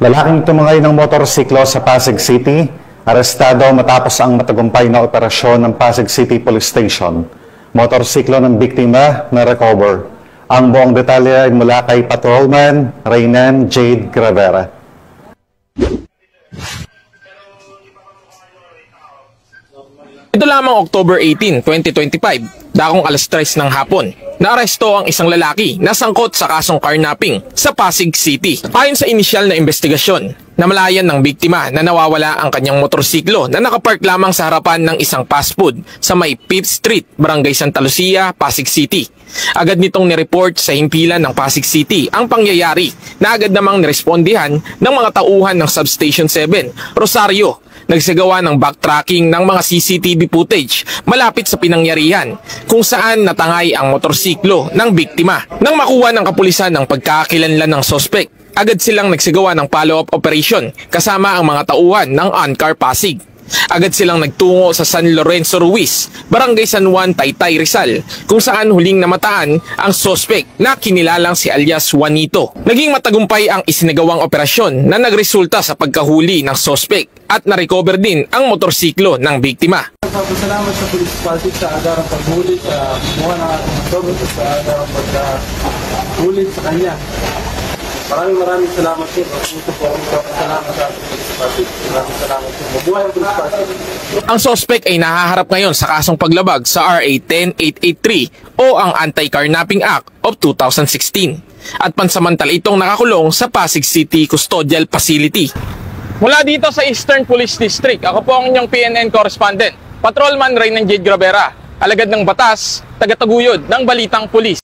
Lalaking tumangay ng motorsiklo sa Pasig City, arestado matapos ang matagumpay na operasyon ng Pasig City Police Station. Motorsiklo ng biktima na recover. Ang buong detalye ay mula kay Patrolman Reynan Jade Gravera. Ito lamang October 18, 2025, dakong alas 3 ng hapon, naaresto ang isang lalaki na sangkot sa kasong carnapping sa Pasig City. Ayon sa inisyal na investigasyon, namalayan ng biktima na nawawala ang kanyang motorsiklo na nakapark lamang sa harapan ng isang fast food sa may 5th Street, Barangay Santa Lucia, Pasig City. Agad nitong nireport sa himpilan ng Pasig City ang pangyayari na agad namang nirespondihan ng mga tauhan ng Substation 7, Rosario. Nagsagawa ng backtracking ng mga CCTV footage malapit sa pinangyarihan kung saan natangay ang motorsiklo ng biktima. Nang makuha ng kapulisan ang pagkakakilanlan ng sospek, agad silang nagsagawa ng follow-up operation kasama ang mga tauhan ng OnCar Pasig. Agad silang nagtungo sa San Lorenzo Ruiz, Barangay San Juan, Taytay, Rizal, kung saan huling namataan ang sospek na kinilalang si alias Juanito. Naging matagumpay ang isinagawang operasyon na nagresulta sa pagkahuli ng sospek at na-recover din ang motorsiklo ng biktima. Salamat sa Police Pasig sa agarang paghuli sa mga ng ating motor, sa agarang paghuli sa kanya. Maraming salamat po. Ito po ang salamat sa ating Police Pasig. Maraming salamat po. Mabuhay ang Police Pasig. Ang sospek ay nahaharap ngayon sa kasong paglabag sa RA 10883 o ang Anti-Carnapping Act of 2016. At pansamantala itong nakakulong sa Pasig City Custodial Facility. Mula dito sa Eastern Police District, ako po ang inyong PNN correspondent, Patrolman Reynan Jade Gravera, alagad ng batas, tagataguyod ng Balitang Pulis.